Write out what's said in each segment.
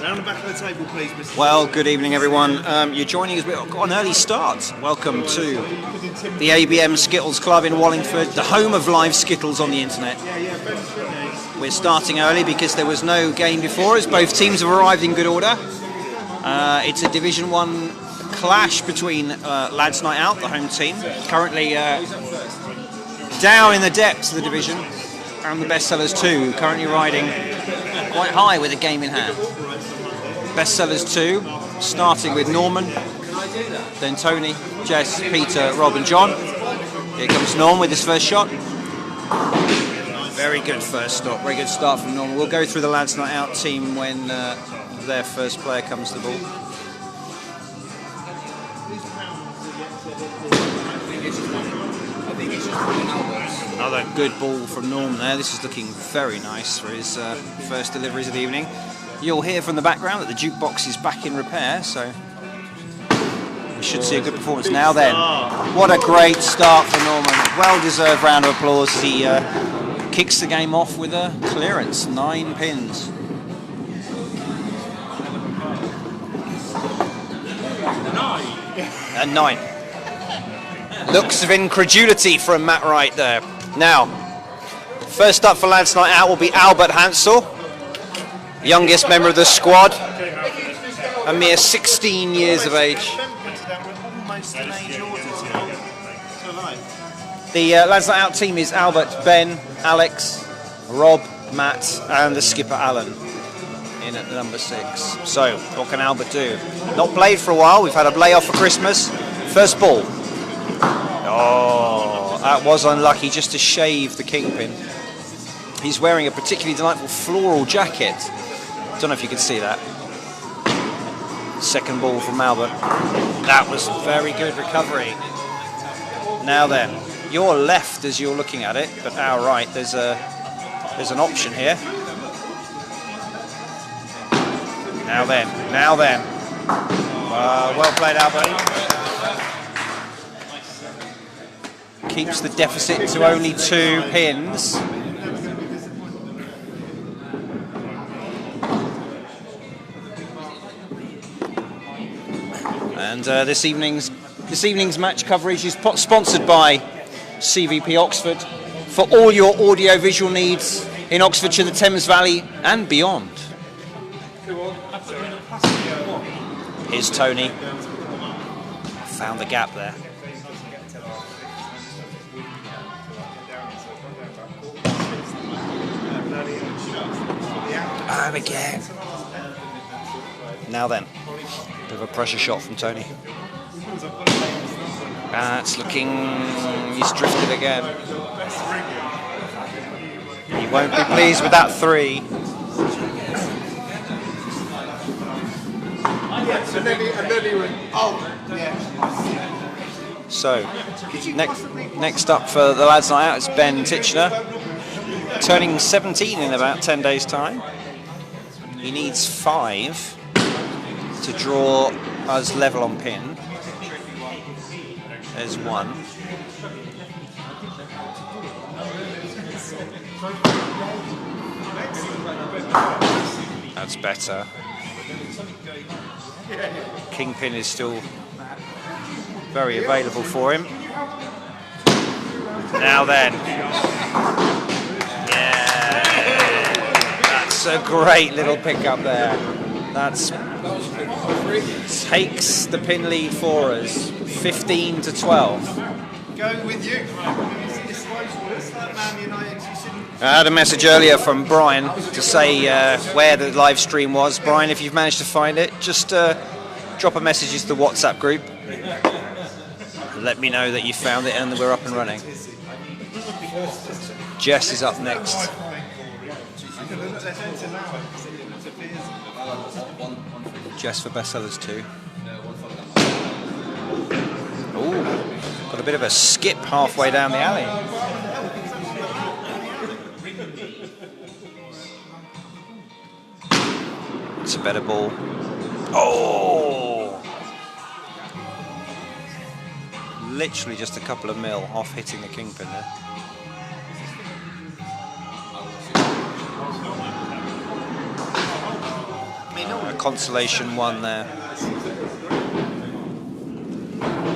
Round the back of the table, please, Mr. Well, good evening, everyone. You're joining us. We've got an early start. Welcome to the ABM Skittles Club in Wallingford, the home of live Skittles on the internet. We're starting early because there was no game before us. Both teams have arrived in good order. It's a Division 1 clash between Lads Night Out, the home team, currently down in the depths of the division, and the Bestsellers 2, currently riding quite high with a game in hand. Bestsellers 2, starting with Norman, then Tony, Jess, Peter, Rob and John. Here comes Norm with his first shot. Very good first stop, very good start from Norman. We'll go through the Lads Night Out team when their first player comes to the ball. Another good ball from Norm there. This is looking very nice for his first deliveries of the evening. You'll hear from the background that the jukebox is back in repair, so we should see a good performance. Now then, what a great start for Norman. Well-deserved round of applause. He kicks the game off with a clearance, 9 pins. And 9. Looks of incredulity from Matt Wright there. Now, first up for Lads Night Out will be Albert Hansel, youngest member of the squad, a mere 16 years of age. The Lads Night Out team is Albert, Ben, Alex, Rob, Matt and the skipper Alan in at number 6. So, what can Albert do? Not played for a while, we've had a layoff for Christmas. First ball. Oh, that was unlucky, just to shave the kingpin. He's wearing a particularly delightful floral jacket. Don't know if you can see that. Second ball from Albert. That was very good recovery. Now then, your left as you're looking at it, but our right, there's an option here. Now then. Well played, Albert. Keeps the deficit to only 2 pins. And this evening's match coverage is sponsored by CVP Oxford for all your audio-visual needs in Oxfordshire, the Thames Valley and beyond. Here's Tony. Found the gap there. And again. Now then, bit of a pressure shot from Tony. That's looking, he's drifted again. He won't be pleased with that 3. So, next up for the Lads Night Out is Ben Titchener, turning 17 in about 10 days' time. He needs 5 to draw us level on pin. There's 1. That's better. Kingpin is still very available for him. Now then. Yeah. That's a great little pickup there. That's takes the pin lead for us, 15 to 12. Going with you. I had a message earlier from Brian to say where the live stream was. Brian, if you've managed to find it, just drop a message to the WhatsApp group. Let me know that you found it and that we're up and running. Jess is up next. Jess for Bestsellers 2. Ooh, got a bit of a skip halfway down the alley. It's a better ball. Oh! Literally just a couple of mil off hitting the kingpin there. consolation one there.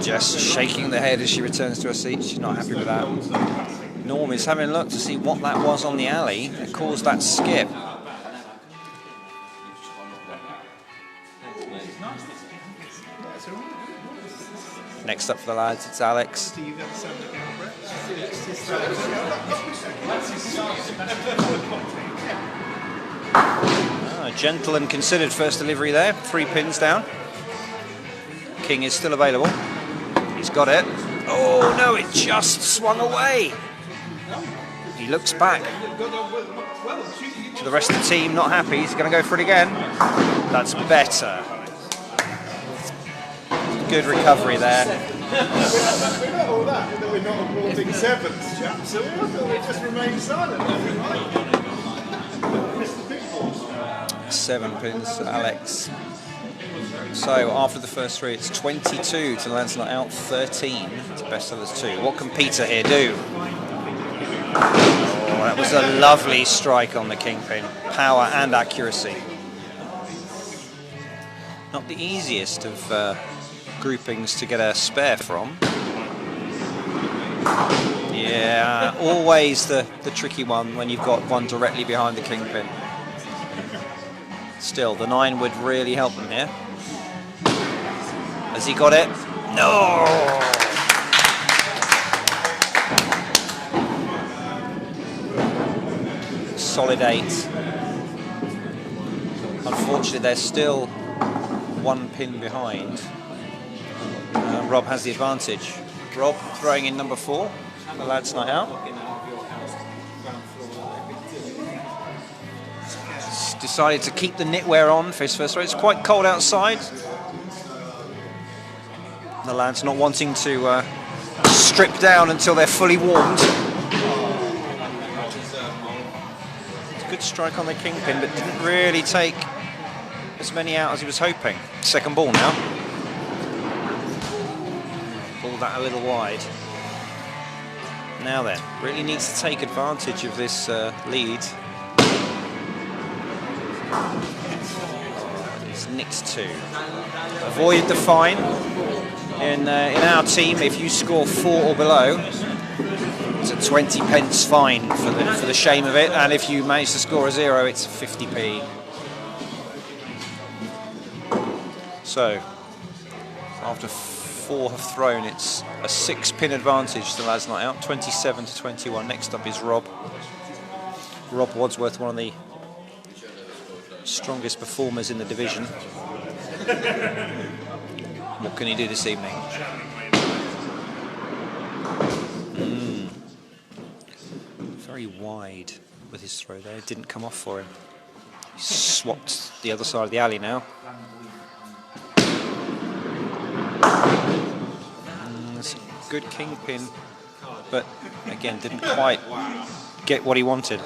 Just shaking the head as she returns to her seat. She's not happy with that. Norm is having a look to see what that was on the alley that caused that skip. Next up for the lads, it's Alex. Gentle and considered first delivery there, 3 pins down. King is still available. He's got it. Oh no, it just swung away. He looks back to the rest of the team, not happy. He's going to go for it again. That's better. Good recovery there. All that we're not applauding sevens, chaps. So we just remain silent. 7 pins to Alex. So after the first 3, it's 22 to the lads not out, 13 to best others 2. What can Peter here do? Oh, that was a lovely strike on the kingpin. Power and accuracy. Not the easiest of groupings to get a spare from. Yeah, always the tricky one when you've got one directly behind the kingpin. Still, the 9 would really help them here. Has he got it? No! Solid 8. Unfortunately, they're still 1 pin behind. Rob has the advantage. Rob throwing in number 4. The lad's not out. He's decided to keep the knitwear on for his first throw. It's quite cold outside. The lad's not wanting to strip down until they're fully warmed. It's a good strike on the kingpin, but didn't really take as many out as he was hoping. Second ball now. Ball that a little wide. Now then, really needs to take advantage of this lead. It's nicked 2. Avoid the fine. In our team, if you score 4 or below, it's a 20 pence fine for the shame of it, and if you manage to score a 0, it's 50p. So, after 4 have thrown, it's a 6-pin advantage. The lad's not out. 27 to 21. Next up is Rob. Rob Wadsworth, one of the strongest performers in the division. What can he do this evening? Very wide with his throw there. It didn't come off for him. He swapped the other side of the alley now. It's a good kingpin, but again, didn't quite get what he wanted.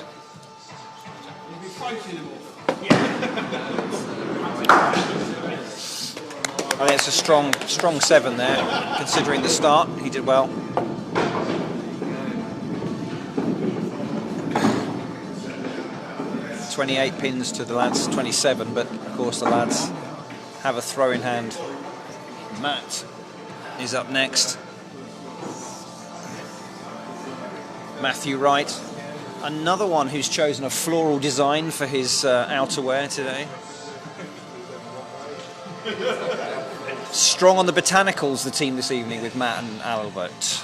I think it's a strong 7 there, considering the start. He did well. "28 pins to the lads' 27, but of course the lads have a throw in hand. Matt is up next. Matthew Wright, another one who's chosen a floral design for his outerwear today. Strong on the botanicals, the team this evening, with Matt and Albert.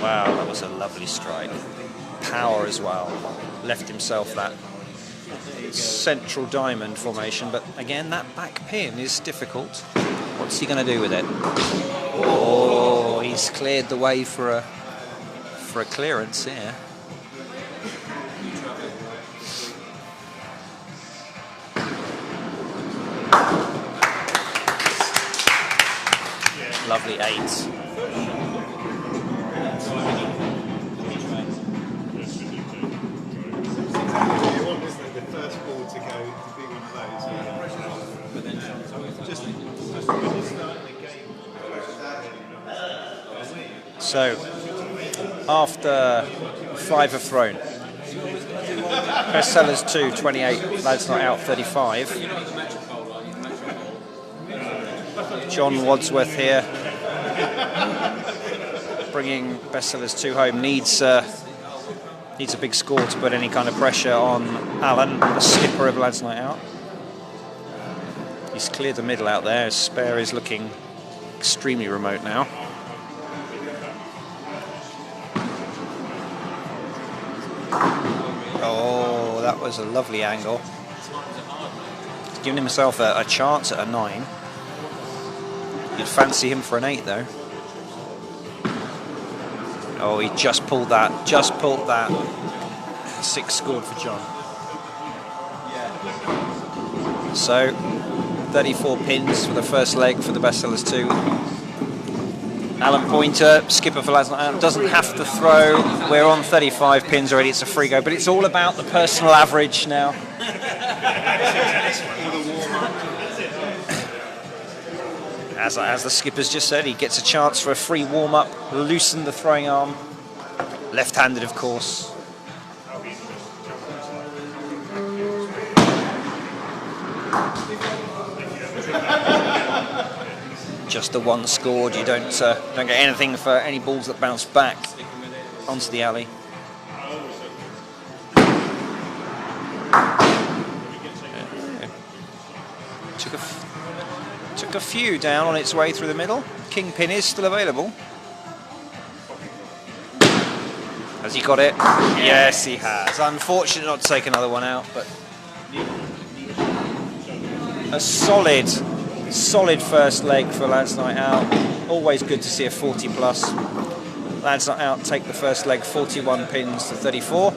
Wow, that was a lovely strike. Power as well. Left himself that central diamond formation, but again, that back pin is difficult. What's he going to do with it? Oh, he's cleared the way for a clearance here. Lovely 8. So, after 5 have thrown, Bestsellers 2, 28. Lads Not Out, 35. John Wadsworth here, bringing Bestsellers 2 home. Needs a big score to put any kind of pressure on Alan, the skipper of Lads Night Out. He's cleared the middle out there. His spare is looking extremely remote now. Oh, that was a lovely angle. He's giving himself a chance at a 9. You'd fancy him for an 8 though. Oh, he just pulled that. 6 scored for John. So, 34 pins for the first leg for the Bestsellers 2. Alan Pointer, skipper for Lads Not Out, doesn't have to throw. We're on 35 pins already, it's a free go, but it's all about the personal average now. As the skipper's just said, he gets a chance for a free warm-up, loosen the throwing arm. Left-handed, of course. Just the 1 scored. You don't get anything for any balls that bounce back onto the alley. Took a few down on its way through the middle. Kingpin is still available. Has he got it? Yes, he has. Unfortunate not to take another one out, but a solid first leg for Lads Night Out. Always good to see a 40 plus. Lads Night Out take the first leg 41 pins to 34.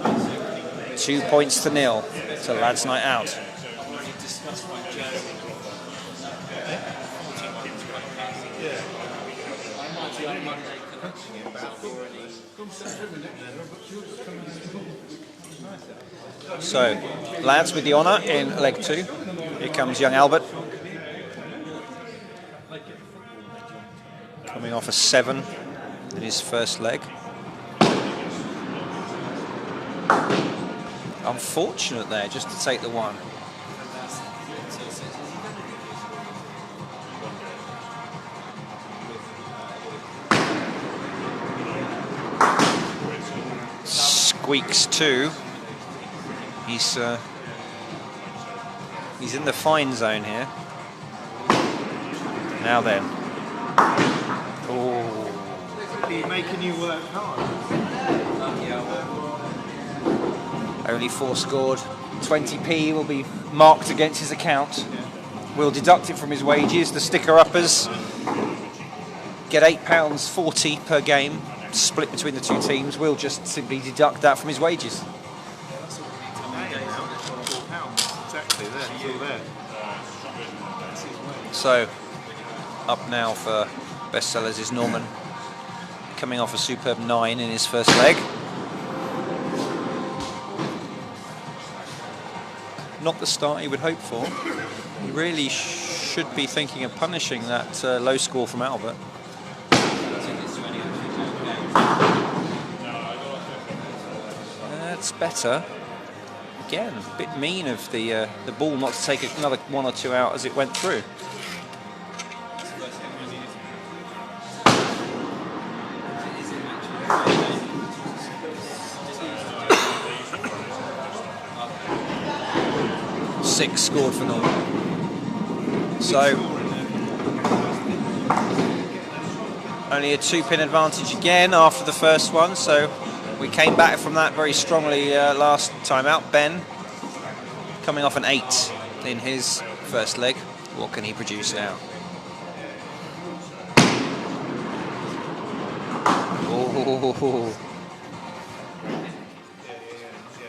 2 points to 0 to Lads Night Out. So, lads with the honour in leg 2. Here comes young Albert. Coming off a 7 in his first leg. Unfortunate there, just to take the 1. Squeaks 2. He's in the fine zone here. Now then. Oh. Making you work hard. Only 4 scored. 20p will be marked against his account. We'll deduct it from his wages. The sticker-uppers get £8.40 per game, split between the 2 teams. We'll just simply deduct that from his wages. Exactly, there, it's all there. So, up now for Bestsellers is Norman, coming off a superb 9 in his first leg. Not the start he would hope for. He really should be thinking of punishing that low score from Albert. That's better. Again, a bit mean of the ball not to take another 1 or 2 out as it went through. Six scored for Norman. So only a 2-pin advantage again after the first one. So we came back from that very strongly last time out. Ben coming off an 8 in his first leg. What can he produce now? Oh.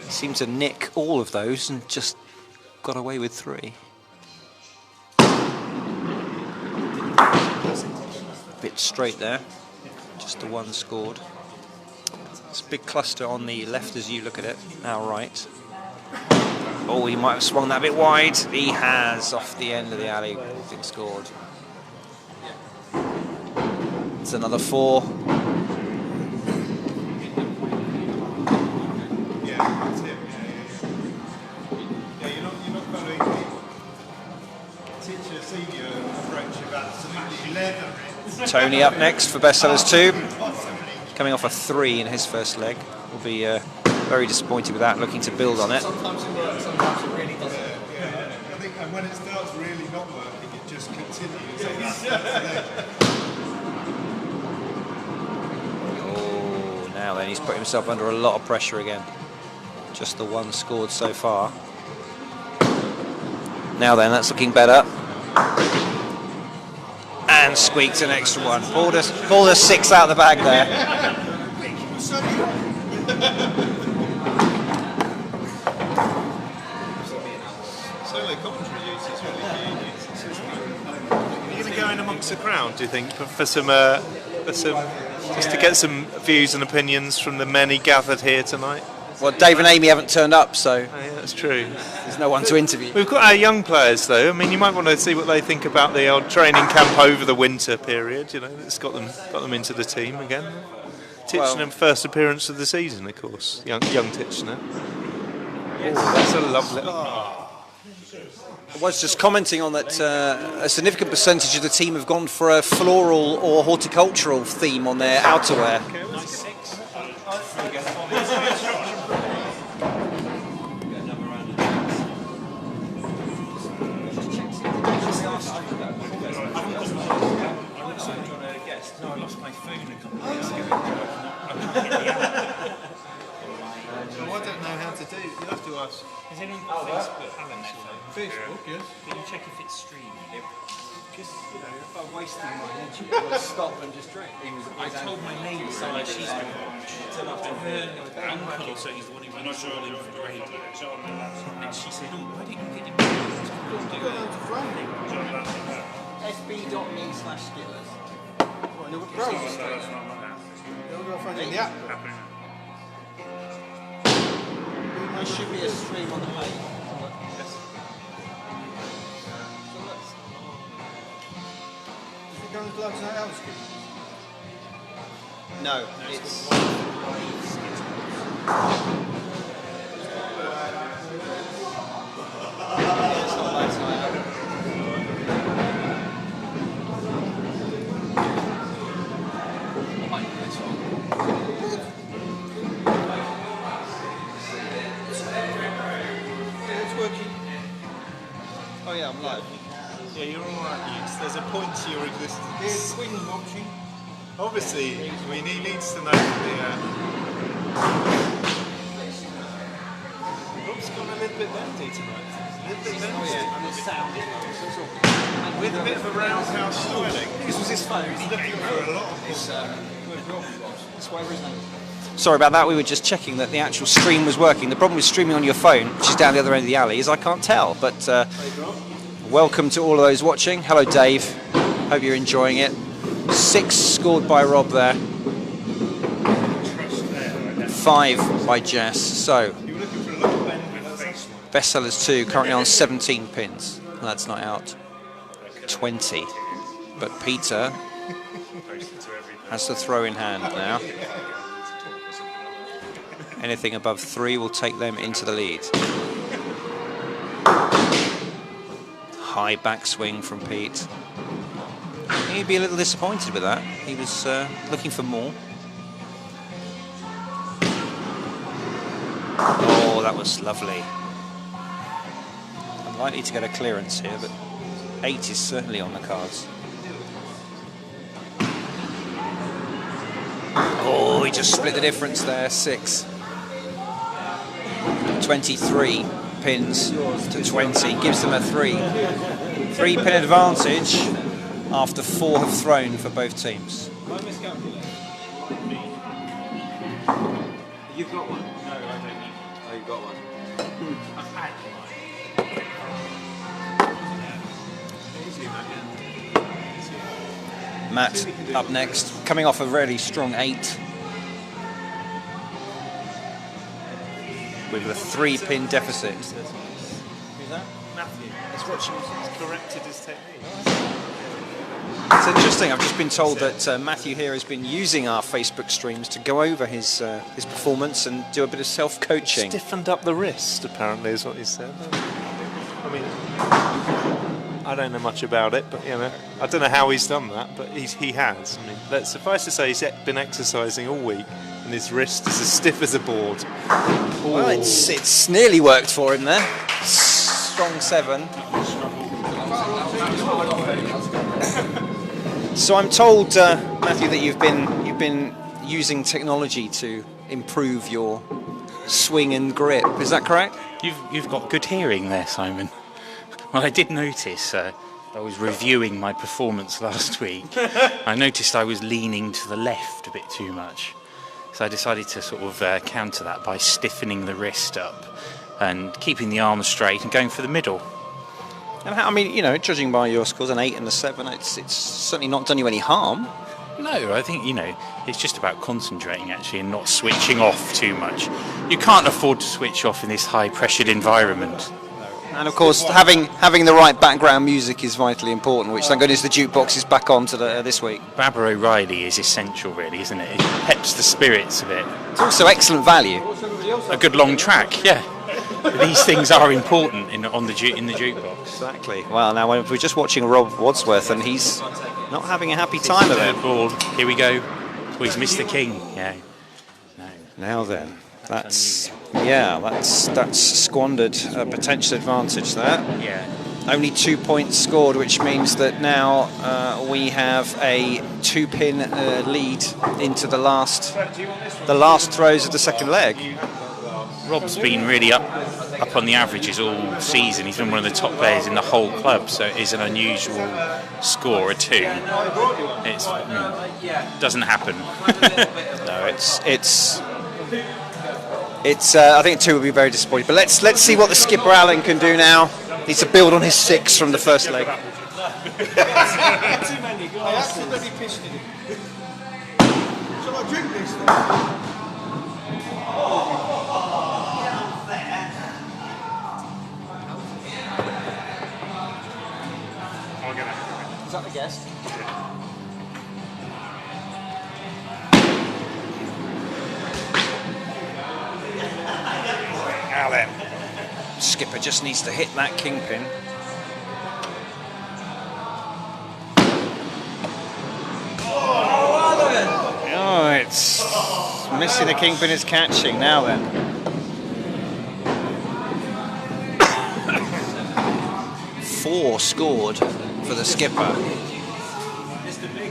Seemed to nick all of those and just got away with 3. Bit straight there, just the 1 scored. It's a big cluster on the left as you look at it, now right. Oh, he might have swung that a bit wide. He has, off the end of the alley, big scored. It's another 4. your approach of absolutely leather it. Tony up next for Bestsellers 2. Coming off a 3 in his first leg. Will be very disappointed with that, looking to build on it. Sometimes it works, sometimes it really doesn't. I think and when it starts really not working, it just continues. Oh, now then he's put himself under a lot of pressure again. Just the one scored so far. Now then, that's looking better. And squeaked an extra one. Pulled a 6 out of the bag there. Solo commentary use is really huge. Are you going to go in amongst the crowd, do you think, for some, just to get some views and opinions from the many gathered here tonight? Well, Dave and Amy haven't turned up, so Oh, yeah, that's true. there's no one to interview. We've got our young players, though. I mean, you might want to see what they think about the old training camp over the winter period. You know, it's got them into the team again. Titchenham first appearance of the season, of course. Young Titchenham. Yes, that's a lovely. I was just commenting on that a significant percentage of the team have gone for a floral or horticultural theme on their outerwear. No, I lost my phone a couple of years ago. Well, I don't know how to do. You have to ask. Has anyone got Facebook? Alan, Facebook, yes. can you check if it's streaming? Just, you know, if I'm wasting my energy, I would stop and just drink. I told my neighbour, so she's going to watch. And her uncle, so he's the one who runs Wallingford radio. And she said, oh, why didn't you get him to sb.me/Skittles. What, in the browser? Where do I find it in the app? There should be a stream on the page. Is it going to gloves and else? No, it's... it's not like tonight. Oh yeah, I'm live. Yeah, you're all right. There's a point to your existence. Here's Quinn watching. Obviously, I mean, he needs to know the. Rob's gone a little bit bendy tonight. A little bit bendy. Oh yeah, and the sound as well. So it's all... With a bit of a roundhouse styling. This was his phone. He's looking for a lot of It's this way, isn't it? Sorry about that, we were just checking that the actual stream was working. The problem with streaming on your phone, which is down the other end of the alley, is I can't tell. But welcome to all of those watching. Hello, Dave. Hope you're enjoying it. 6 scored by Rob there. 5 by Jess. So, Bestsellers 2 currently on 17 pins. That's not out. 20. But Peter has the throw in hand now. Anything above 3 will take them into the lead. High backswing from Pete. He'd be a little disappointed with that. He was looking for more. Oh, that was lovely. Unlikely to get a clearance here, but 8 is certainly on the cards. Oh, he just split the difference there, 6. 23 pins to 20, gives them a 3-pin advantage after 4 have thrown for both teams. You've got one? No, I don't need. Oh, you've got one. I've had Matt up next, coming off a really strong 8. With a 3-pin deficit. Who's that? Matthew. He's watching. He's corrected his technique. It's interesting, I've just been told that Matthew here has been using our Facebook streams to go over his performance and do a bit of self-coaching. Stiffened up the wrist, apparently, is what he said. I mean, I don't know much about it, but I don't know how he's done that, but he has. I mean, let's suffice to say he's been exercising all week, and his wrist is as stiff as a board. Well, it's nearly worked for him there. Strong 7. So I'm told, Matthew, that you've been using technology to improve your swing and grip. Is that correct? You've got good hearing there, Simon. Well, I did notice. I was reviewing my performance last week. I noticed I was leaning to the left a bit too much, so I decided to sort of counter that by stiffening the wrist up and keeping the arm straight and going for the middle. And I mean, judging by your scores, an 8 and a 7, it's certainly not done you any harm. No, I think, it's just about concentrating actually and not switching off too much. You can't afford to switch off in this high-pressured environment. And of course, having the right background music is vitally important, which thank goodness the jukebox is back on this week. Baba O'Reilly is essential, really, isn't it? It peps the spirits a bit. It's also excellent value. A good long track, yeah. These things are important in the jukebox. Exactly. Well, now we're just watching Rob Wadsworth, and he's not having a happy time of it. Ball. Here we go. Oh, he's missed the king. Yeah. No. Now then, that's squandered a potential advantage there. Yeah. Only 2 points scored, which means that now we have a 2-pin lead into the last throws of the second leg. Rob's been really up on the averages all season. He's been one of the top players in the whole club, so it is an unusual score, a 2. It doesn't happen. No, it's. I think 2 would be very disappointing. But let's see what the skipper Alan can do now. Needs to build on his 6 from the first leg. I accidentally pissed in it. Shall I drink this then? Is that the guest? Now then, skipper just needs to hit that kingpin. Oh, it's missing the kingpin, it's catching. Now then. Four scored for the skipper.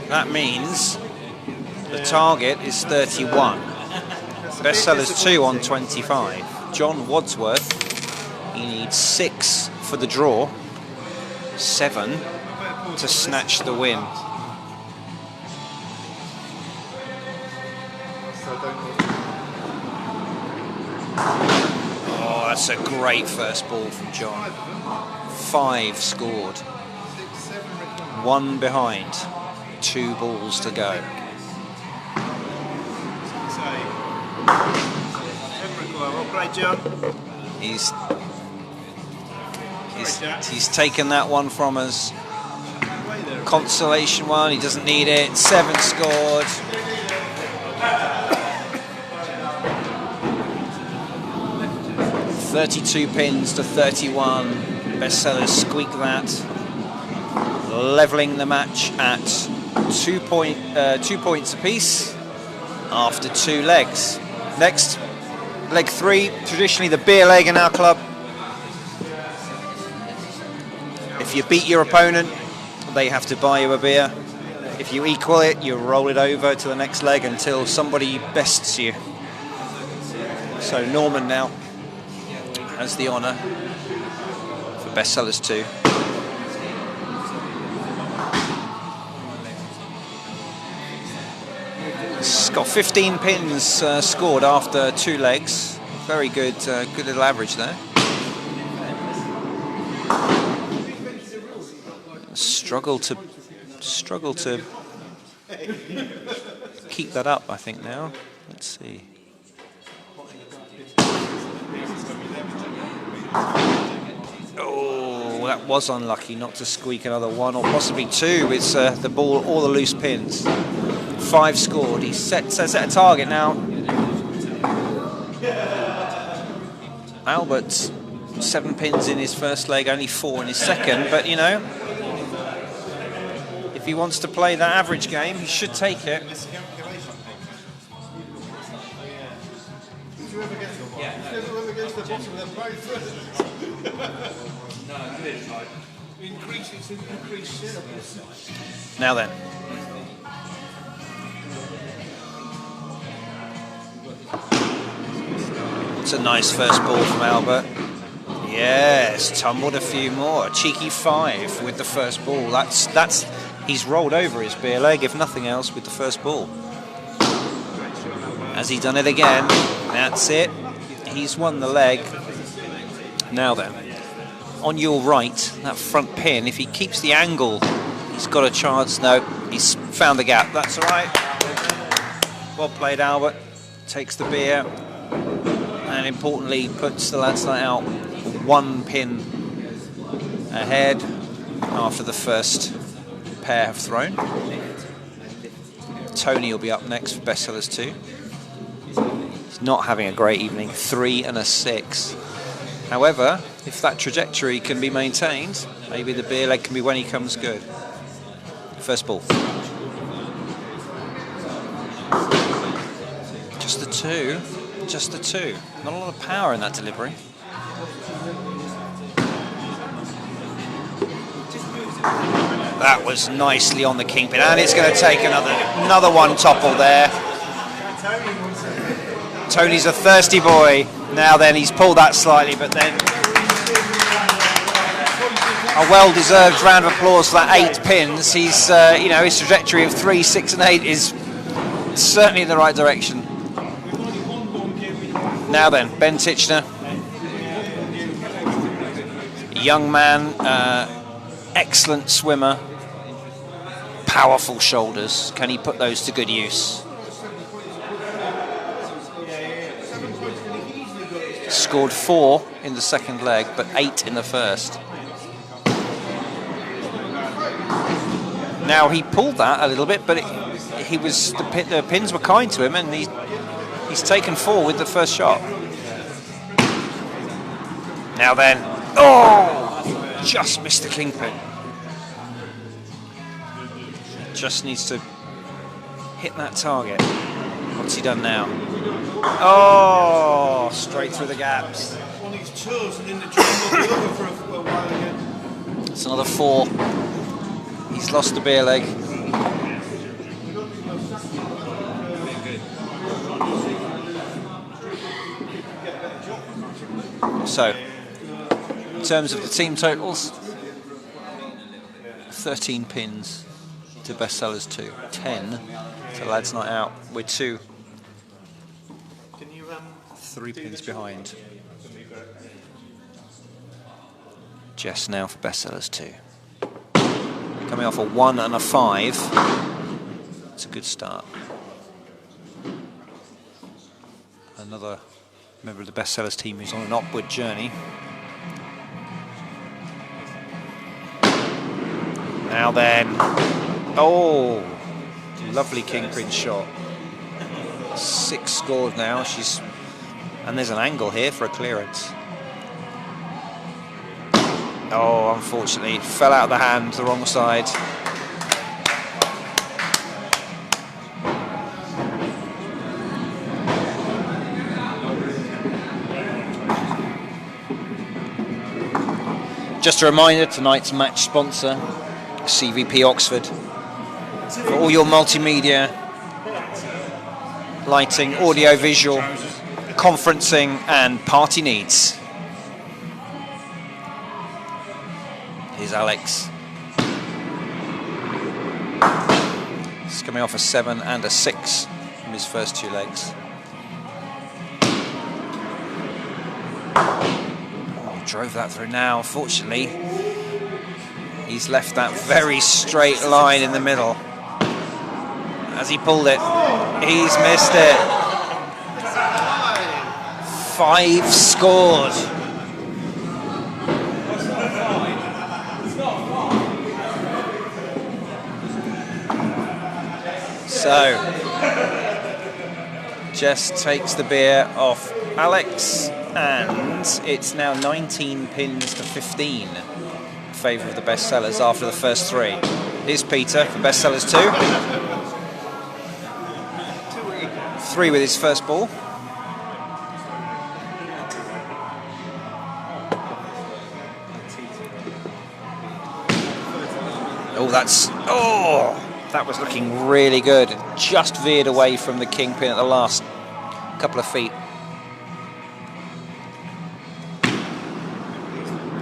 That means the target is 31. Bestsellers 2 on 25. John Wadsworth, he needs 6 for the draw, 7 to snatch the win. Oh, that's a great first ball from John. 5 scored. 1 behind. 2 balls to go. He's taken that one from us. Consolation one, he doesn't need it. 7 scored. $32 pins to 31. Bestsellers squeak that, levelling the match at 2 points apiece after 2 legs. Next, leg 3, traditionally the beer leg in our club. If you beat your opponent, they have to buy you a beer. If you equal it, you roll it over to the next leg until somebody bests you. So Norman now has the honour for Bestsellers 2. It's got 15 pins scored after 2 legs. Very good, good little average there. Struggle to keep that up, I think now. Let's see. Oh, that was unlucky not to squeak another 1 or possibly 2. It's the ball, all the loose pins. 5 scored. He's set a target now. Albert, 7 pins in his first leg, only 4 in his second. But you know, he wants to play that average game, he should take it. Now then. It's a nice first ball from Albert. Yes, tumbled a few more. A cheeky 5 with the first ball. That's he's rolled over his beer leg, if nothing else, with the first ball. Has he done it again? That's it. He's won the leg. Now then, on your right, that front pin, if he keeps the angle, he's got a chance. No, he's found the gap. That's all right. Well played, Albert. Takes the beer. And importantly, puts the lads' night out 1 pin ahead after the first pair have thrown. Tony will be up next for Bestsellers 2. He's not having a great evening, 3 and a 6. However, if that trajectory can be maintained, maybe the beer leg can be when he comes good. First ball. Just the 2. Just the 2. Not a lot of power in that delivery. That was nicely on the kingpin, and it's going to take another one topple there. Tony's a thirsty boy. Now then, he's pulled that slightly, but then a well-deserved round of applause for that 8 pins. He's, you know, his trajectory of 3, 6, and 8 is certainly in the right direction. Now then, Ben Titchener, young man, excellent swimmer, powerful shoulders. Can he put those to good use? Scored 4 in the second leg, but 8 in the first. Now he pulled that a little bit, but the pins were kind to him, and he's taken 4 with the first shot. Now then, oh, just missed the kingpin. Just needs to hit that target. What's he done now? Oh, straight through the gaps. On his toes and in the triangle over for a while again. It's another 4. He's lost the beer leg. So, in terms of the team totals, 13 pins to Bestsellers 2, 10 to Lads Night Out. We're 3 pins behind. Jess now for Bestsellers 2. Coming off a 1 and a 5. It's a good start. Another member of the Bestsellers team who's on an upward journey. Now then, oh, lovely kingpin shot. 6 scored now. And there's an angle here for a clearance. Oh, unfortunately, it fell out of the hand, the wrong side. Just a reminder, tonight's match sponsor, CVP Oxford. For all your multimedia, lighting, audio, visual, conferencing and party needs. Here's Alex. He's coming off a 7 and a 6 from his first 2 legs. Oh, drove that through now. Unfortunately, he's left that very straight line in the middle. As he pulled it, he's missed it. 5 scored. So, Jess takes the beer off Alex, and it's now 19 pins to 15 in favour of the Bestsellers after the first 3. Here's Peter for bestsellers 2. 3 with his first ball. That was looking really good. Just veered away from the kingpin at the last couple of feet.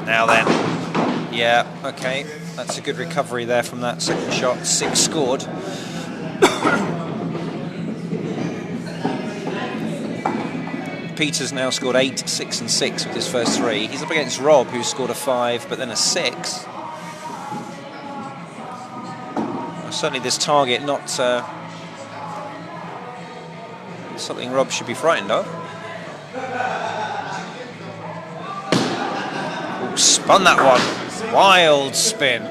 Now then, yeah, okay, that's a good recovery there from that second shot. 6 scored. Peter's now scored 8, 6 and 6 with his first 3. He's up against Rob, who scored a 5 but then a 6. Certainly this target not something Rob should be frightened of. Ooh, spun that one. Wild spin.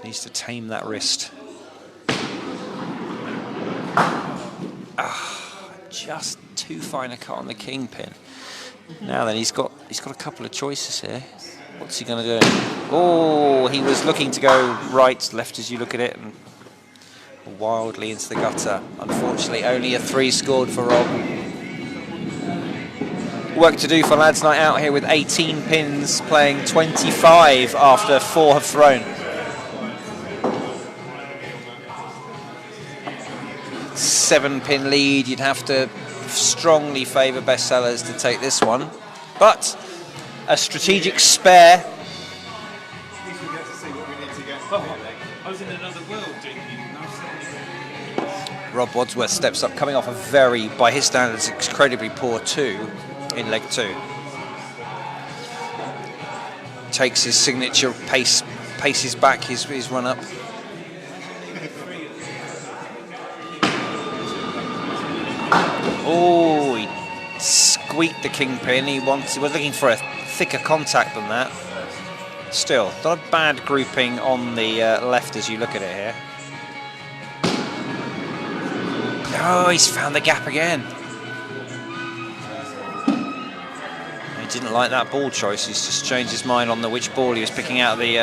Needs to tame that wrist. Just too fine a cut on the kingpin. Now then, he's got a couple of choices here. What's he going to do? Oh, he was looking to go right, left as you look at it, and wildly into the gutter. Unfortunately, only a 3 scored for Rob. Work to do for Lads Night Out here with 18 pins, playing 25 after 4 have thrown. 7-pin lead. You'd have to strongly favour bestsellers to take this one, but a strategic spare. Rob Wadsworth steps up, coming off a very, by his standards, incredibly poor 2 in leg 2. Takes his signature paces back his run up. Oh, he squeaked the kingpin. He was looking for a thicker contact than that. Still, not a bad grouping on the left as you look at it here. Oh, he's found the gap again. He didn't like that ball choice. He's just changed his mind on which ball he was picking out of the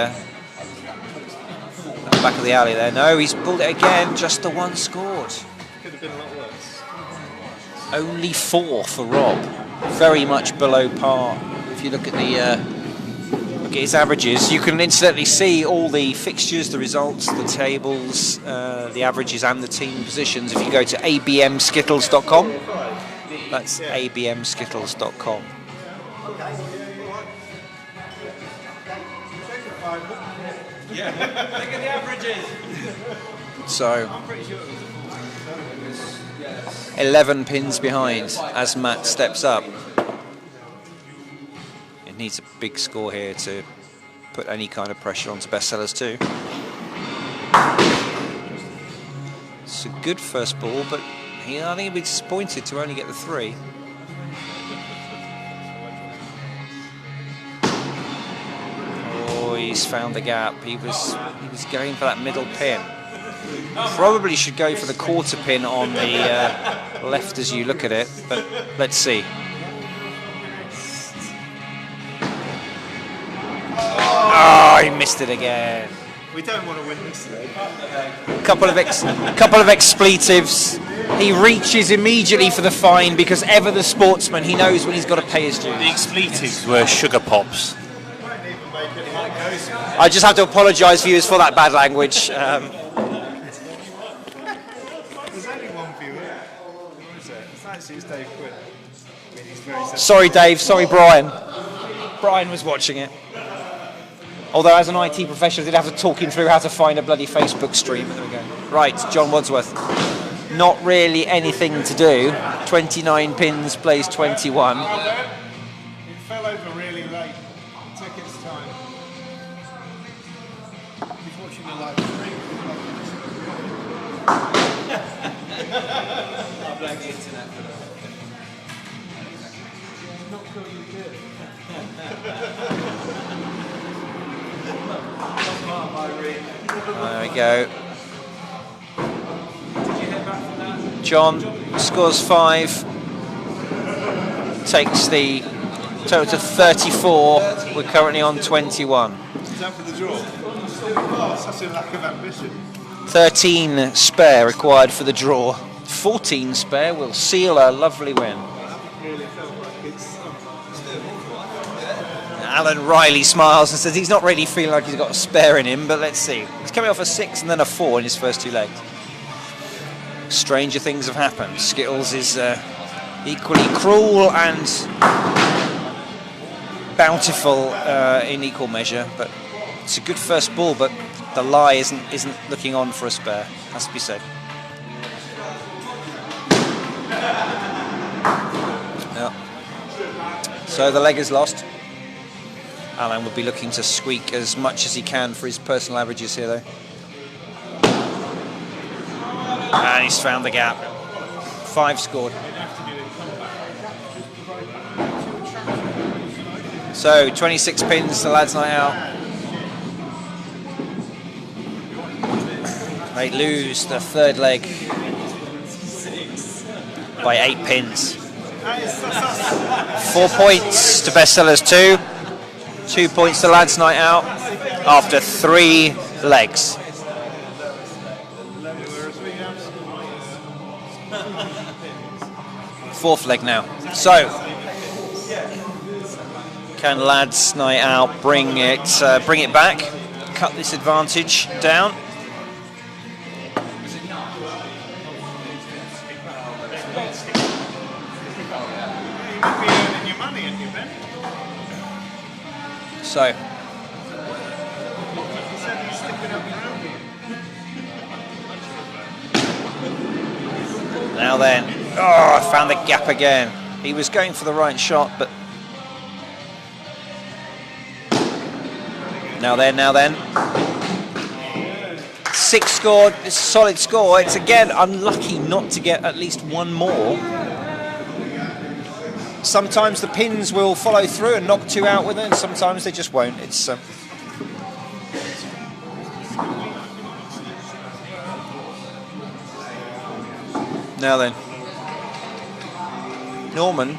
back of the alley there. No, he's pulled it again. Just the 1 scored. Could have been a lot worse. Only 4 for Rob. Very much below par. If you look at his averages, you can incidentally see all the fixtures, the results, the tables, the averages and the team positions if you go to abmskittles.com. That's abmskittles.com. Yeah, look at the averages. So 11 pins behind as Matt steps up. It needs a big score here to put any kind of pressure onto bestsellers too. It's a good first ball, but I think he'll be disappointed to only get the 3. Oh, he's found the gap. He was going for that middle pin. Probably should go for the quarter pin on the left as you look at it, but let's see. Oh, he missed it again. We don't want to win this though. Couple of expletives. He reaches immediately for the fine because ever the sportsman, he knows when he's got to pay his dues. The expletives were sugar pops. I just have to apologise, viewers, for that bad language. There's only one viewer. It's actually Dave Quinn. I mean, he's very Sorry, Dave. Sorry, Brian. Brian was watching it. Although, as an IT professional, I did have to talk him through how to find a bloody Facebook stream. There we go. Right, John Wadsworth. Not really anything to do. 29 pins, plays 21. It fell over really late. It took its time. He's watching the live stream. I blame the internet for that. Not sure you did. There we go. John scores 5, takes the total to 34. We're currently on 21. Is that for the draw? Oh, such a lack of ambition. 13 spare required for the draw. 14 spare will seal a lovely win. Alan Riley smiles and says he's not really feeling like he's got a spare in him, but let's see. He's coming off a 6 and then a 4 in his first 2 legs. Stranger things have happened. Skittles is equally cruel and bountiful in equal measure, but it's a good first ball, but the lie isn't looking on for a spare, has to be said. Yeah. So the leg is lost. Alan will be looking to squeak as much as he can for his personal averages here, though. And he's found the gap. 5 scored. So 26 pins, the lads' night out. They lose the 3rd leg by 8 pins. 4 points to Bestsellers 2. 2 points to lads' night out after 3 legs. Fourth leg now. So, can lads' night out bring it back, cut this advantage down? So, now then, oh, I found the gap again. He was going for the right shot, but now then. 6 scored, it's a solid score. It's again unlucky not to get at least 1 more. Sometimes the pins will follow through and knock 2 out with it, and sometimes they just won't. It's now then, Norman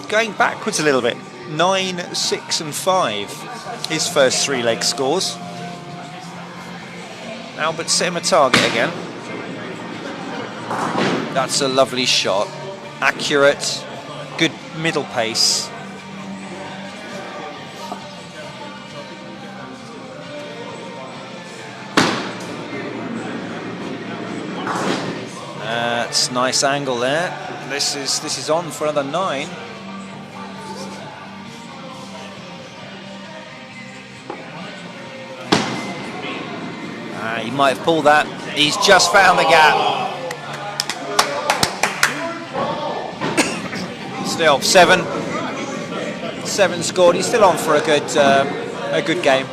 going backwards a little bit. 9, 6 and 5, his first 3 leg scores. Albert set him a target again. That's a lovely shot, accurate, good middle pace. That's nice angle there. This is on for another 9. He might have pulled that. He's just found the gap. Still 7 scored. He's still on for a good game.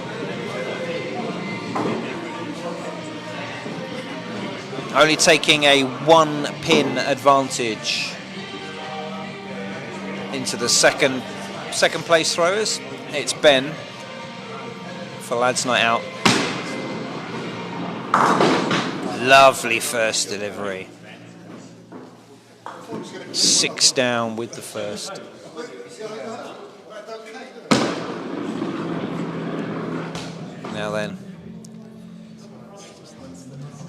Only taking a 1 pin advantage into the second place throwers. It's Ben for lads' night out. Lovely first delivery. 6 down with the first. Now then,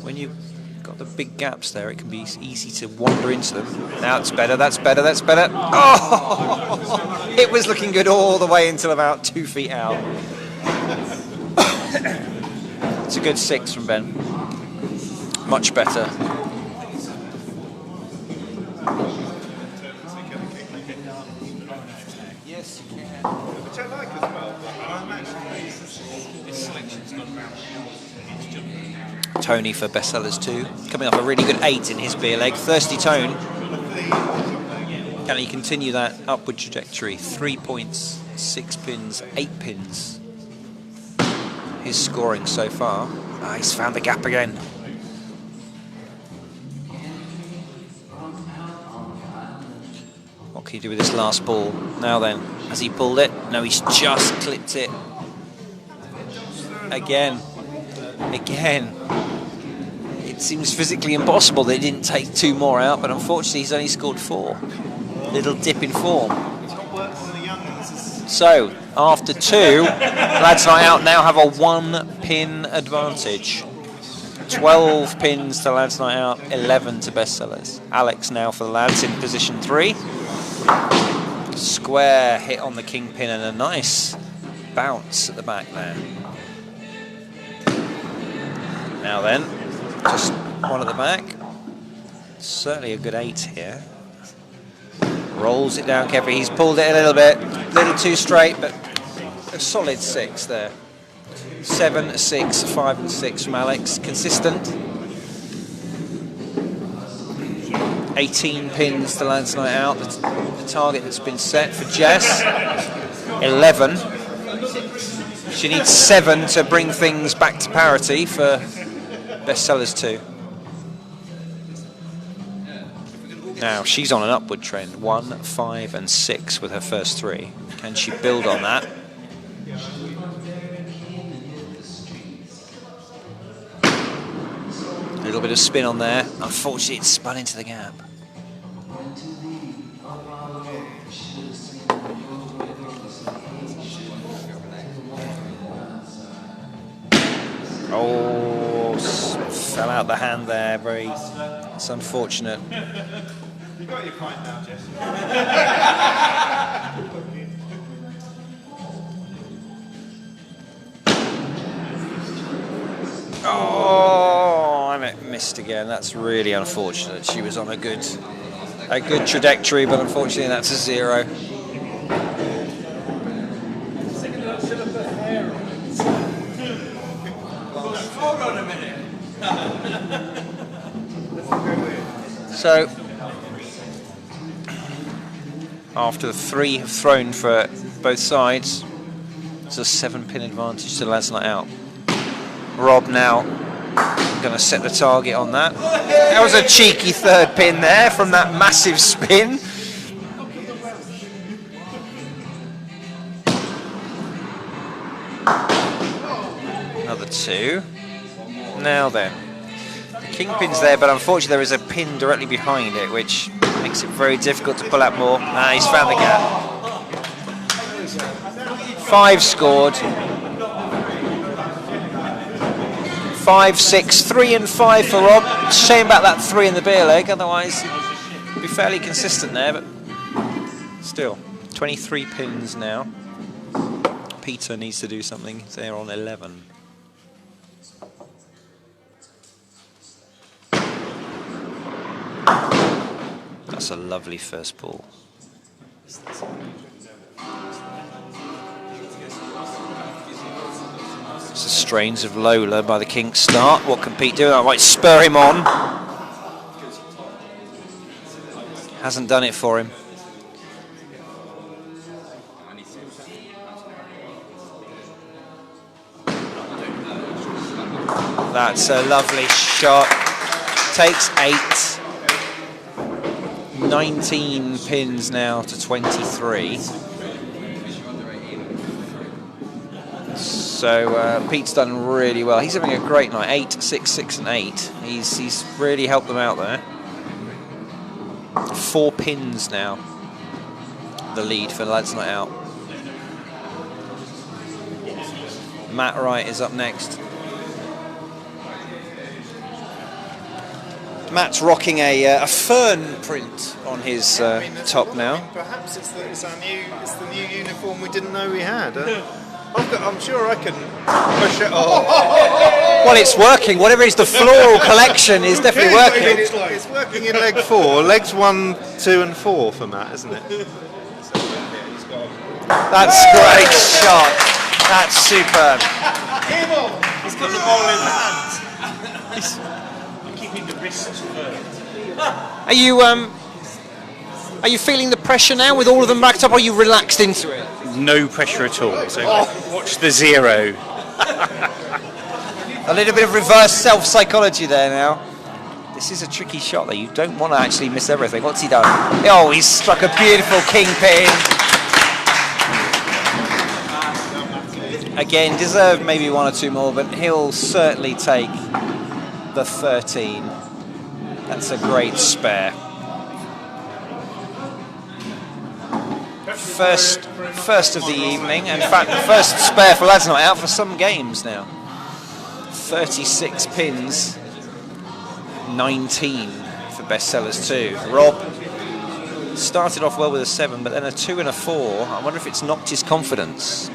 when you've got the big gaps there, it can be easy to wander into them. Now it's better, that's better. Oh! It was looking good all the way until about 2 feet out. It's a good 6 from Ben. Much better. Yes, you can. Which I like as well, but I'm actually this selection's gone round. Tony for Bestsellers 2, coming off a really good 8 in his beer leg. Thirsty Tone. Can he continue that upward trajectory? 3 points, 6 pins, 8 pins. His scoring so far. He's found the gap again. What can he do with this last ball? Now then, has he pulled it? No, he's just clipped it. Again. It seems physically impossible that he didn't take 2 more out, but unfortunately he's only scored 4. Little dip in form. So, after 2, Lads Night Out now have a 1-pin advantage. 12 pins to Lads Night Out, 11 to Bestsellers. Alex now for the lads in position 3. Square hit on the kingpin and a nice bounce at the back there. Now then, just one at the back. Certainly a good 8 here. Rolls it down carefully. He's pulled it a little too straight, but a solid 6 there. 7, 6, 5 and 6 from Alex. Consistent. 18 pins to Lads Night Out, the target that's been set for Jess. 11. She needs 7 to bring things back to parity for Bestsellers 2. Now, she's on an upward trend. 1, 5 and 6 with her first 3. Can she build on that? A little bit of spin on there. Unfortunately, it spun into the gap. Oh, fell out the hand there. It's unfortunate. You got your pint now, Jess. Oh, I missed again. That's really unfortunate. She was on a good trajectory, but unfortunately that's a 0. Hold on a minute. So, after the 3 have thrown for both sides, it's a 7-pin advantage to Lads Night Out. Rob now going to set the target on that. That was a cheeky 3rd pin there from that massive spin. Another 2. Now then, the kingpin's there, but unfortunately there is a pin directly behind it, which makes it very difficult to pull out more. Ah, he's found the gap. 5 scored. 5, 6, 3 and 5 for Rob. Shame about that 3 in the beer leg, otherwise it'd be fairly consistent there, but still. 23 pins now. Peter needs to do something. They're on 11. That's a lovely first ball. It's the strains of Lola by the Kinks start. What can Pete do? That might spur him on. Hasn't done it for him. That's a lovely shot. Takes 8. 19 pins now to 23. So Pete's done really well. He's having a great night. 8, 6, 6 and 8. He's really helped them out there. 4 pins now. The lead for Lads Night Out. Matt Wright is up next. Matt's rocking a fern print on his top now. Perhaps it's the new uniform we didn't know we had. I'm sure I can push it off. Well, it's working. Whatever is the floral collection is definitely working. It's working in leg 4. Legs 1, 2 and 4 for Matt, isn't it? That's a great shot. That's superb. He's got the ball in hand. Keeping the wrists firm. Are you feeling the pressure now with all of them backed up, or are you relaxed into it? No pressure at all. So watch the 0. A little bit of reverse self-psychology there now. This is a tricky shot, though. You don't want to actually miss everything. What's he done? Oh, he's struck a beautiful kingpin. Again, deserved maybe 1 or 2 more, but he'll certainly take the 13. That's a great spare. First of the evening. In fact, the first spare for Lads Night Out for some games now. 36 pins, 19 for Bestsellers 2. Rob started off well with a 7, but then a 2 and a 4. I wonder if it's knocked his confidence.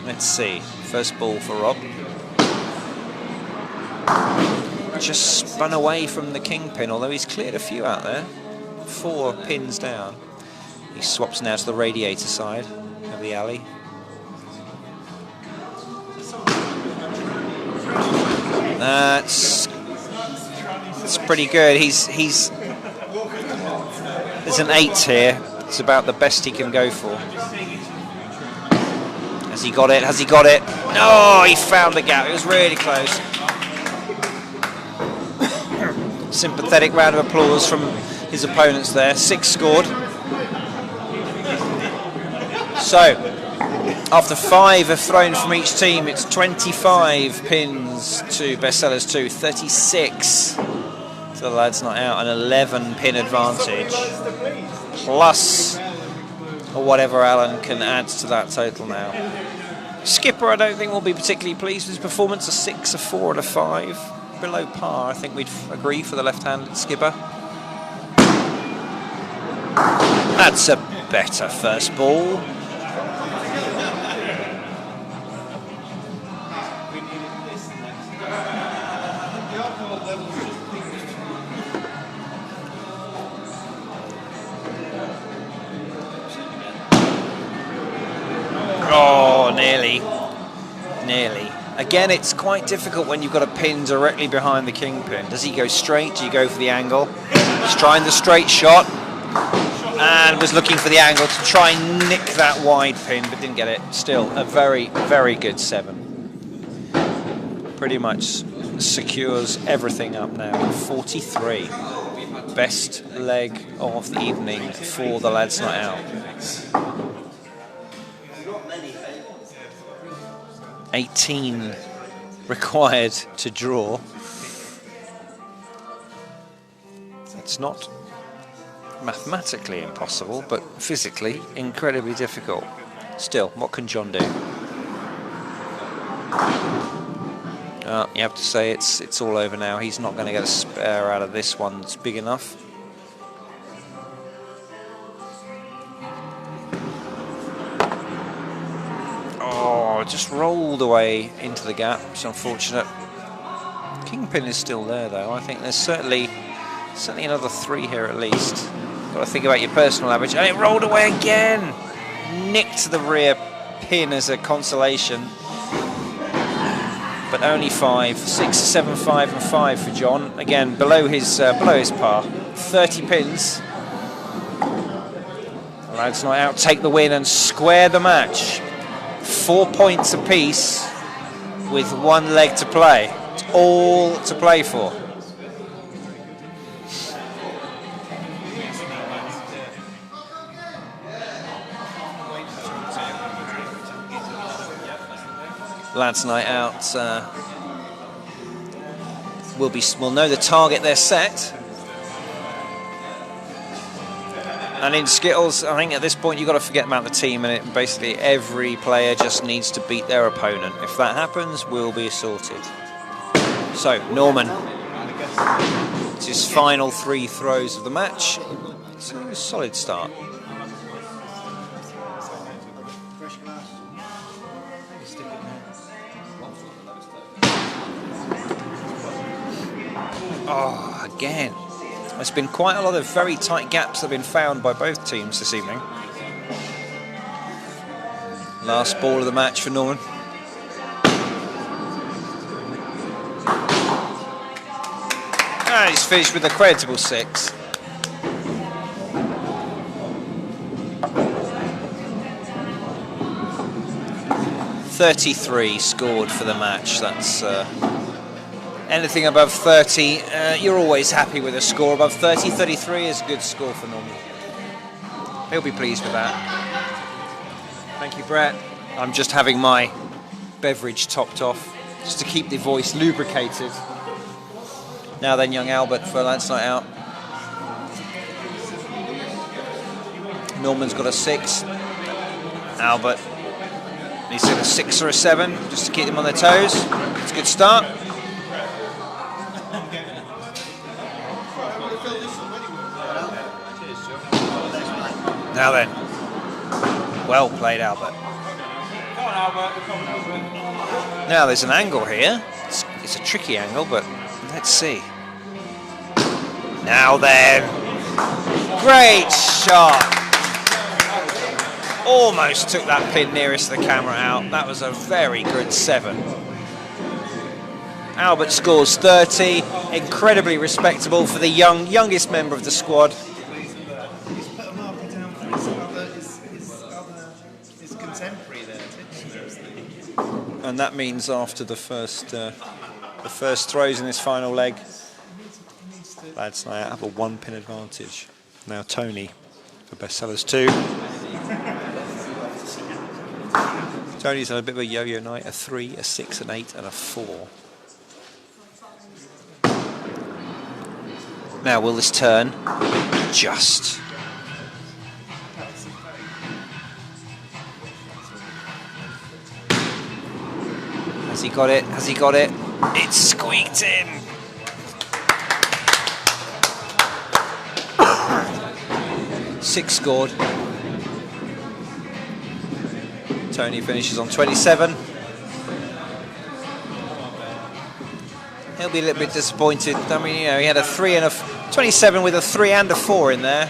Let's see. First ball for Rob. Just spun away from the kingpin, although he's cleared a few out there. 4 pins down. He swaps now to the radiator side of the alley. That's pretty good. He's there's an 8 here. It's about the best he can go for. Has he got it? Has he got it? No, he found the gap. It was really close. Sympathetic round of applause from his opponents there. 6 scored. So, after 5 have thrown from each team, it's 25 pins to Bestsellers 2, 36 to the Lads Not Out, an 11 pin advantage, plus whatever Alan can add to that total now. Skipper, I don't think will be particularly pleased with his performance. A 6, a 4 and a 5. Below par, I think we'd agree for the left-handed skipper. That's a better first ball. Oh, nearly. Nearly. Again, it's quite difficult when you've got a pin directly behind the kingpin. Does he go straight? Do you go for the angle? He's trying the straight shot and was looking for the angle to try and nick that wide pin, but didn't get it. Still, a very, very good 7. Pretty much secures everything up now. 43. Best leg of the evening for the Lads Not Out. 18 required to draw. It's not mathematically impossible, but physically incredibly difficult. Still, what can John do? You have to say it's all over now. He's not going to get a spare out of this one that's big enough. Oh, just rolled away into the gap. It's unfortunate. Kingpin is still there, though. I think there's certainly another 3 here at least. Got to think about your personal average. And it rolled away again. Nicked the rear pin as a consolation. But only 5, 6, 7, 5 and 5 for John. Again, below his par. 30 pins. Lads Not Out take the win and square the match. 4 points apiece with 1 leg to play. It's all to play for. Lads Night Out will know the target they're set. And in Skittles, I think at this point you've got to forget about the team, and basically every player just needs to beat their opponent. If that happens, we'll be sorted. So, Norman, it's his final 3 throws of the match. It's a solid start. Oh, again. There's been quite a lot of very tight gaps that have been found by both teams this evening. Last ball of the match for Norman. And he's finished with a creditable 6. .33 scored for the match. That's anything above 30, you're always happy with a score. Above 30, 33 is a good score for Norman. He'll be pleased with that. Thank you, Brett. I'm just having my beverage topped off, just to keep the voice lubricated. Now then, young Albert for Lads Night Out. Norman's got a 6. Albert needs to get a 6 or a 7 just to keep them on their toes. It's a good start. Now then, well played, Albert. Now there's an angle here. It's a tricky angle, but let's see. Now then, great shot. Almost took that pin nearest the camera out. That was a very good 7. Albert scores 30. Incredibly respectable for the youngest member of the squad. And that means after the first throws in this final leg, lads now have a 1 pin advantage. Now Tony for Bestsellers 2. Tony's had a bit of a yo-yo night, a 3, a 6, an 8 and a 4. Now will this turn? Just. Has he got it? Has he got it? It's squeaked in. Six scored. Tony finishes on 27. He'll be a little bit disappointed. I mean, you know, he had a 3 and a 27 with a 3 and a 4 in there.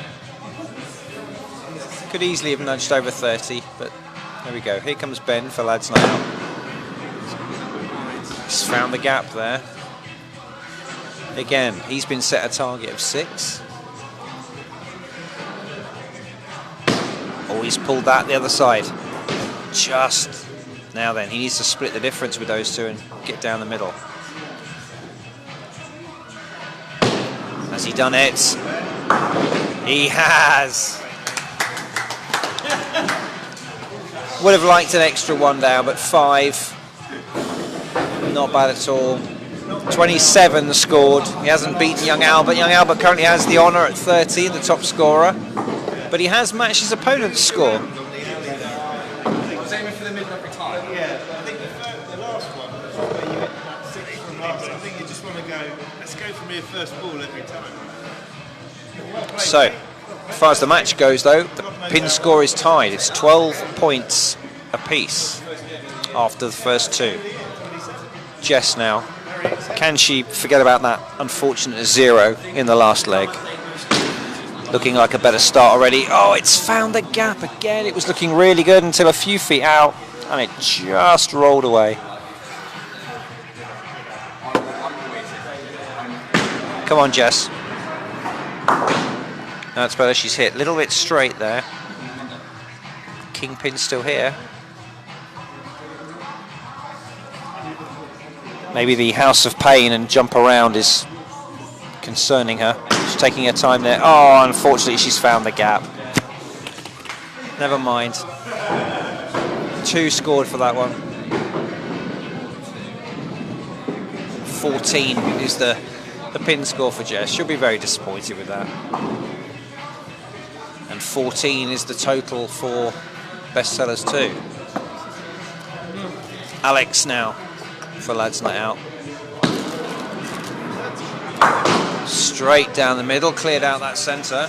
Could easily have nudged over 30, but there we go. Here comes Ben for Lads Night Out. He's found the gap there. Again, he's been set a target of 6. Oh, he's pulled that the other side. Just. Now then, he needs to split the difference with those two and get down the middle. Has he done it? He has. Would have liked an extra 1 down, but 5. Not bad at all. 27 scored. He hasn't beaten young Albert. Young Albert currently has the honour at 30, the top scorer. But he has matched his opponent's score. I was aiming for the middle every time. Yeah, I think the last one was where you hit that 6 from last. I think you just want to go, let's go for me first ball every time. So, as far as the match goes though, the pin score is tied. It's 12 points apiece after the first 2. Jess now, can she forget about that unfortunate 0 in the last leg? Looking like a better start already. Oh, it's found the gap again. It was looking really good until a few feet out and it just rolled away. Come on, Jess. That's better, she's hit. A little bit straight there. Kingpin's still here. Maybe the House of Pain and jump around is concerning her. She's taking her time there. Oh, unfortunately she's found the gap. Never mind. 2 scored for that one. 14 is the pin score for Jess. She'll be very disappointed with that. And 14 is the total for Bestsellers 2. Alex now for Lads Night Out. Straight down the middle, cleared out that centre.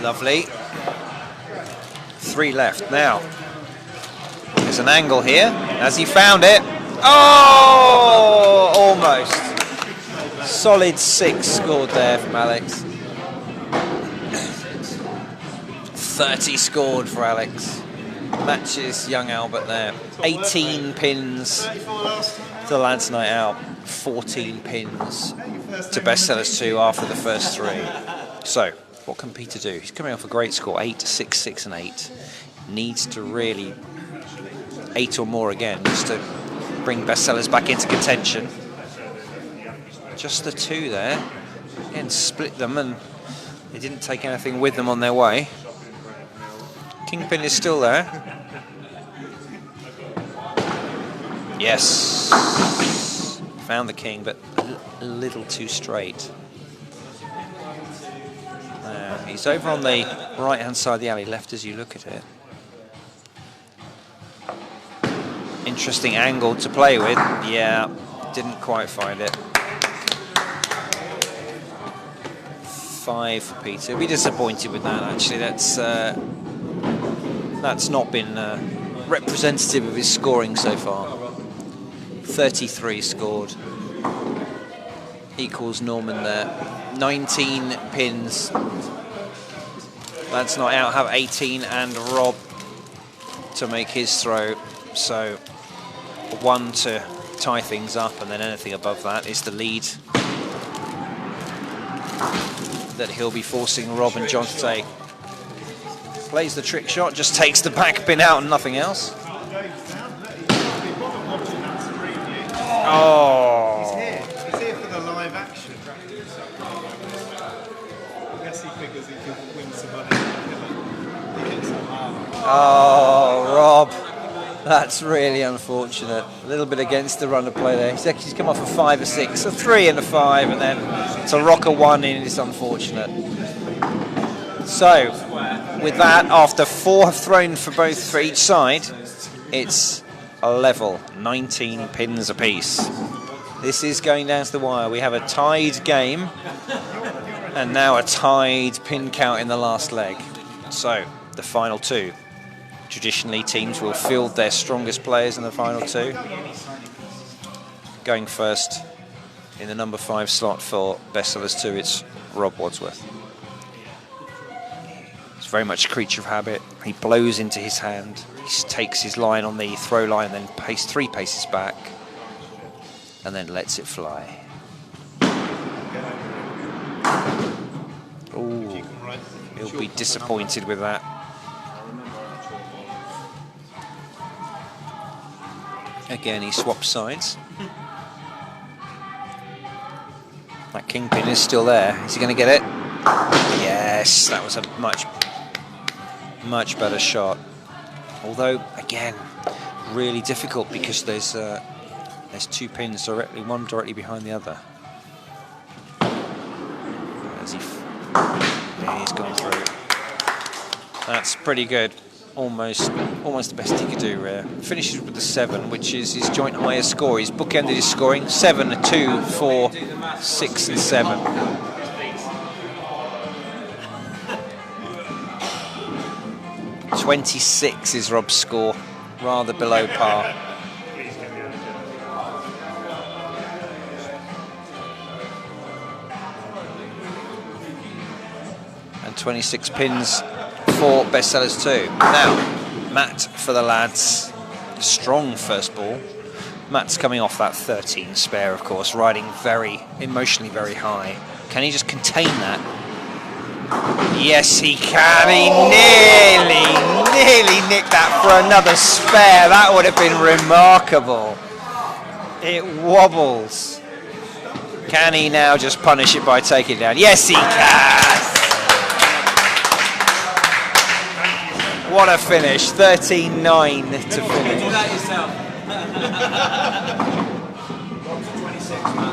Lovely. 3 left. Now, there's an angle here. Has he found it? Oh, almost. Solid 6 scored there from Alex. 30 scored for Alex. Matches young Albert there. 18 pins to Lads Night Out. 14 pins to Bestsellers 2 after the first 3. So, what can Peter do? He's coming off a great score. 8, 6, 6 and 8. Needs to really 8 or more again just to bring Bestsellers back into contention. Just the 2 there. Again, split them and they didn't take anything with them on their way. Kingpin is still there. Yes. Found the king, but a little too straight. He's over on the right-hand side of the alley, left as you look at it. Interesting angle to play with. Yeah, didn't quite find it. 5 for Peter. He'll be disappointed with that, actually. That's not been representative of his scoring so far. 33 scored. Equals Norman there. 19 pins. Lads Not Out have 18 and Rob to make his throw. So 1 to tie things up, and then anything above that is the lead that he'll be forcing Rob and John to take. Plays the trick shot, just takes the back pin out and nothing else. Oh! He's here for the live action. I guess he figures he can win some money. He hits so hard. Oh, Rob, that's really unfortunate. A little bit against the run of play there. He's come off a 5, a 6, a 3 and a 5, and then to rock a 1 in is unfortunate. So, with that, after 4 have thrown for each side, it's a level, 19 pins apiece. This is going down to the wire. We have a tied game, and now a tied pin count in the last leg. So, the final 2. Traditionally, teams will field their strongest players in the final 2. Going first in the number 5 slot for Bestsellers 2, it's Rob Wadsworth. He's very much a creature of habit. He blows into his hand. He takes his line on the throw line, then 3 paces back, and then lets it fly. Ooh, he'll be disappointed with that. Again, he swaps sides. That kingpin is still there. Is he going to get it? Yes, that was a much better shot. Although, again, really difficult because there's 2 pins directly, one directly behind the other. He's gone through. That's pretty good. Almost the best he could do. Finishes with the 7, which is his joint highest score. He's bookended his scoring 7, 2, 4, 6, and 7. .26 is Rob's score, rather below par. And 26 pins for Bestsellers 2. Now, Matt for the lads. Strong first ball. Matt's coming off that 13 spare, of course, riding emotionally very high. Can he just contain that? Yes, he can. He nearly nicked that for another spare. That would have been remarkable. It wobbles. Can he now just punish it by taking it down? Yes, he can. What a finish. 13-9 to finish.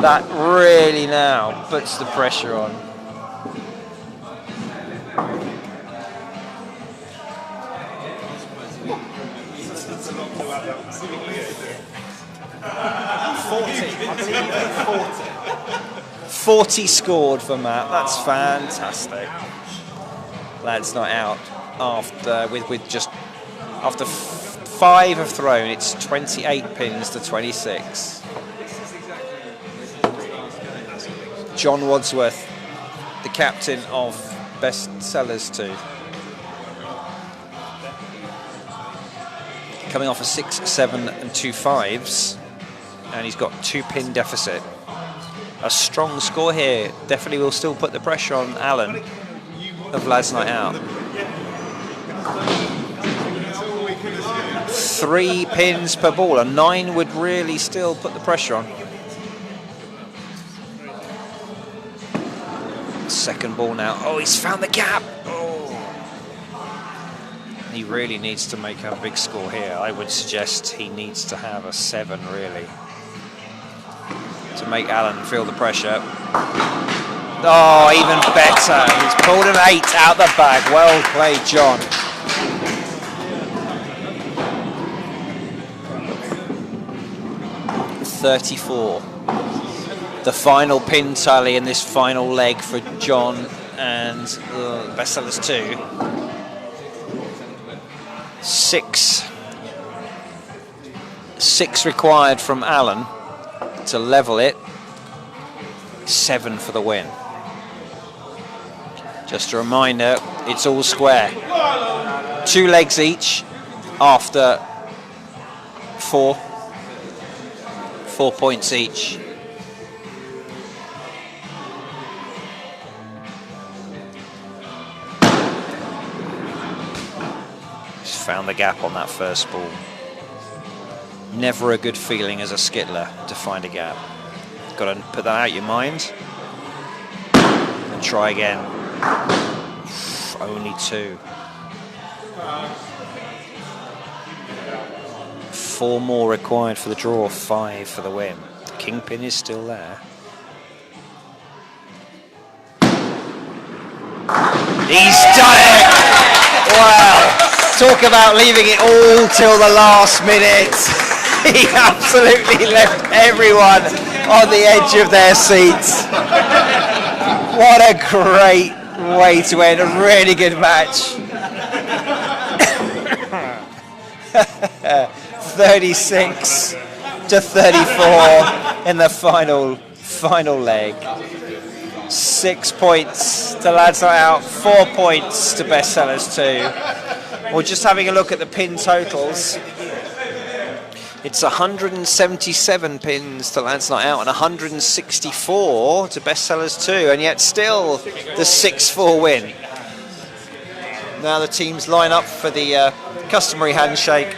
That really now puts the pressure on. I believe 40 scored for Matt. That's fantastic. Lads Not Out after after 5 have thrown. It's 28 pins to 26. John Wadsworth, the captain of Bestsellers 2. Coming off a 6, 7 and 2 5s, and he's got 2 pin deficit. A strong score here. Definitely will still put the pressure on Alan of Lads Not Out. 3 pins per ball. A 9 would really still put the pressure on. Second ball now. Oh, he's found the gap. Oh. He really needs to make a big score here. I would suggest he needs to have a 7, really. to make Alan feel the pressure. Oh, even better. He's pulled an 8 out the bag. Well played, John. .34. The final pin tally in this final leg for John and Bestsellers 2. 6 required from Alan to level it. 7 for the win. Just a reminder, it's all square. 2 legs each after 4. 4 points each. Just found the gap on that first ball. Never a good feeling as a skittler to find a gap. Got to put that out your mind. And try again. Only 2. 4 more required for the draw, 5 for the win. The kingpin is still there. He's done it! Wow! Talk about leaving it all till the last minute. He absolutely left everyone on the edge of their seats. What a great way to end a really good match. 36 to 34 in the final leg. 6 points to Lads Not Out, 4 points to Bestsellers 2. Well, just having a look at the pin totals, it's 177 pins to Lads Not Out and 164 to Bestsellers 2, and yet still the 6-4 win. Now the teams line up for the customary handshake.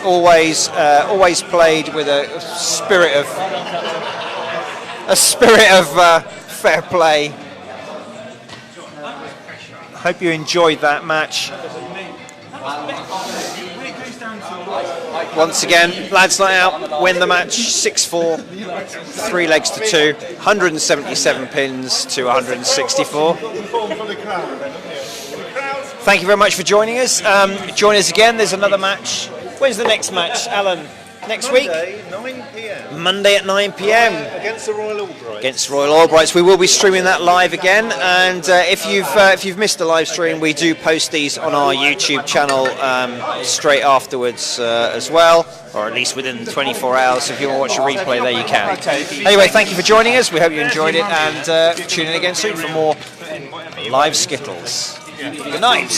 Always played with a spirit of fair play. Hope you enjoyed that match. Once again, Lads Not Out win the match 6-4, 3 legs to 2, 177 pins to 164. Thank you very much for joining us. Join us again. There's another match. When's the next match, Alan? Next week? Monday, 9 p.m. Monday at 9 p.m. Against the Royal Albrights. Against Royal Albrights. We will be streaming that live again, and if you've missed the live stream, we do post these on our YouTube channel straight afterwards as well, or at least within 24 hours. So if you want to watch a replay there, you can. Anyway, thank you for joining us. We hope you enjoyed it, and tune in again soon for more live Skittles. Good night.